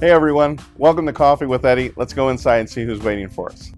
Hey everyone, welcome to Coffee with Eddie. Let's go inside and see who's waiting for us.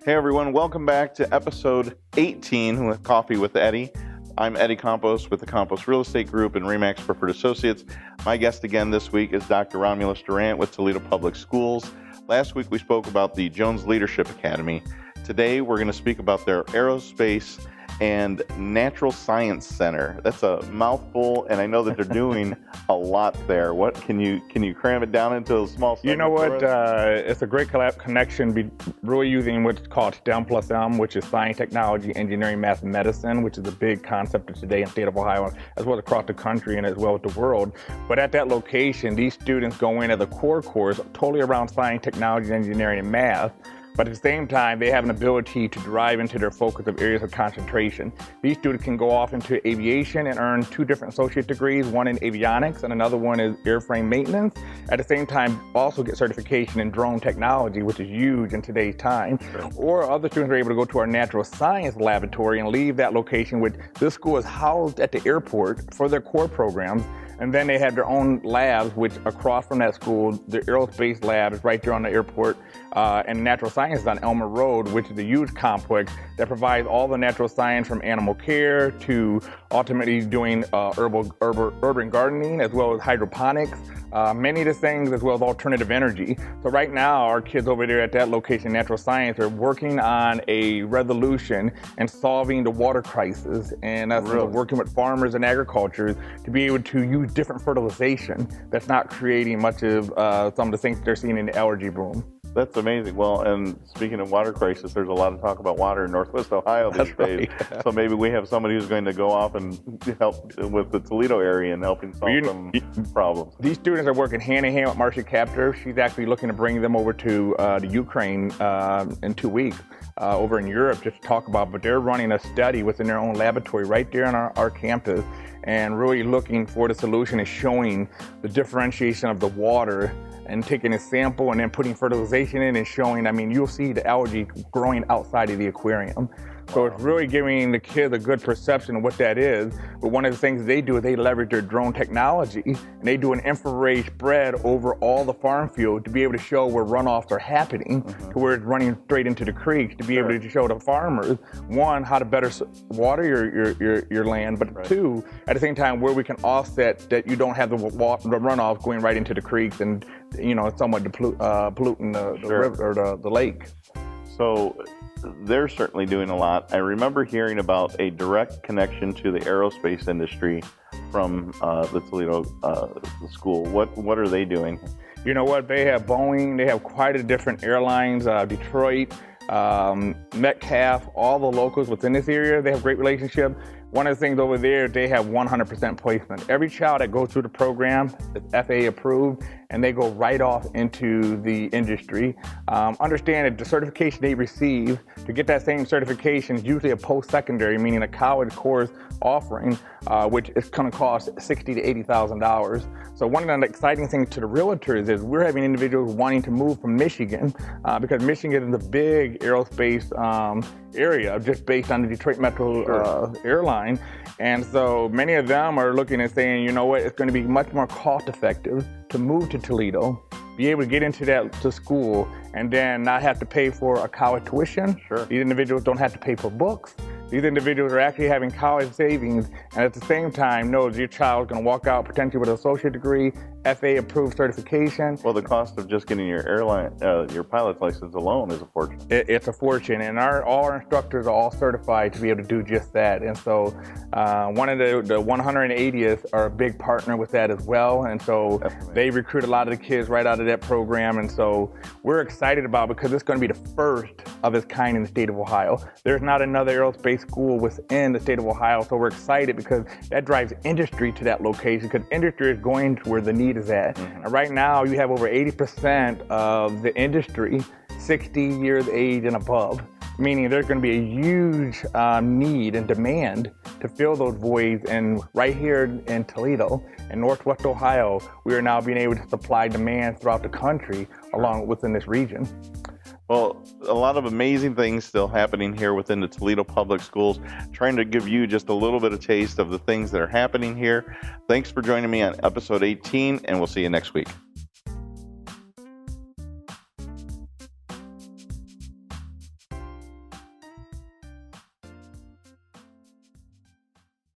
Hey everyone, welcome back to episode 18 with Coffee with Eddie. I'm Eddie Campos with the Campos Real Estate Group and RE/MAX Preferred Associates. My guest again this week is Dr. Romulus Durant with Toledo Public Schools. Last week we spoke about the Jones Leadership Academy. Today we're going to speak about their Aerospace and Natural Science Center. That's a mouthful, and I know that they're doing a lot there. What can you cram it down into a small segment? You know what? It's a great connection. Really using what's called STEM plus M, which is science, technology, engineering, math, and medicine, which is a big concept of today in the state of Ohio, as well as across the country and as well as the world. But at that location, these students go in as a core course totally around science, technology, engineering, and math. But at the same time, they have an ability to drive into their focus of areas of concentration. These students can go off into aviation and earn 2 different associate degrees, one in avionics and another one is airframe maintenance. At the same time, also get certification in drone technology, which is huge in today's time. Sure. Or other students are able to go to our natural science laboratory and leave that location, which this school is housed at the airport for their core programs. And then they have their own labs, which across from that school, the Aerospace lab is right there on the airport, and natural science is on Elmer Road, which is a huge complex that provides all the natural science from animal care to ultimately doing urban gardening, as well as hydroponics, many of the things, as well as alternative energy. So right now, our kids over there at that location, natural science, are working on a resolution and solving the water crisis. And that's working with farmers and agriculture to be able to use different fertilization that's not creating much of some of the things they're seeing in the algae boom. That's amazing. Well, and speaking of water crisis, there's a lot of talk about water in Northwest Ohio these days. Right. So maybe we have somebody who's going to go off and help with the Toledo area and helping solve some problems. These students are working hand in hand with Marcia Capter. She's actually looking to bring them over to the Ukraine in 2 weeks. Over in Europe just to talk about, but they're running a study within their own laboratory right there on our campus and really looking for the solution and showing the differentiation of the water and taking a sample and then putting fertilization in and showing, I mean, you'll see the algae growing outside of the aquarium. So it's really giving the kids a good perception of what that is. But one of the things they do is they leverage their drone technology and they do an infrared spread over all the farm field to be able to show where runoffs are happening, to where it's running straight into the creeks, to be able to show the farmers, one, how to better water your land, but two, at the same time, where we can offset that you don't have the runoff going right into the creeks and, you know, somewhat polluting the river or the lake. So they're certainly doing a lot. I remember hearing about a direct connection to the aerospace industry from the Toledo school. What are they doing? You know what? They have Boeing. They have quite a different airlines. Detroit, Metcalf, all the locals within this area. They have great relationship. One of the things over there, they have 100% placement. Every child that goes through the program is FAA approved, and they go right off into the industry. Understand that the certification they receive, to get that same certification is usually a post-secondary, meaning a college course offering, which is going to cost $60,000 to $80,000. So one of the exciting things to the realtors is we're having individuals wanting to move from Michigan, because Michigan is a big aerospace area just based on the Detroit Metro airline. And so many of them are looking and saying, you know what, it's going to be much more cost effective to move to Toledo, be able to get into to school, and then not have to pay for a college tuition. These individuals don't have to pay for books. These individuals are actually having college savings, and at the same time know that your child is going to walk out potentially with an associate degree, FAA approved certification. Well, the cost of just getting your your pilot's license alone is a fortune. It's a fortune, and all our instructors are all certified to be able to do just that. And so one of the 180th are a big partner with that as well. And so they recruit a lot of the kids right out of that program. And so we're excited about it because it's going to be the first of its kind in the state of Ohio. There's not another aerospace school within the state of Ohio. So we're excited because that drives industry to that location, because industry is going to where the need is at. And right now you have over 80% of the industry 60 years age and above, meaning there's going to be a huge need and demand to fill those voids. And right here in Toledo, in Northwest Ohio, we are now being able to supply demand throughout the country along within this region. Well, a lot of amazing things still happening here within the Toledo Public Schools, trying to give you just a little bit of taste of the things that are happening here. Thanks for joining me on episode 18, and we'll see you next week.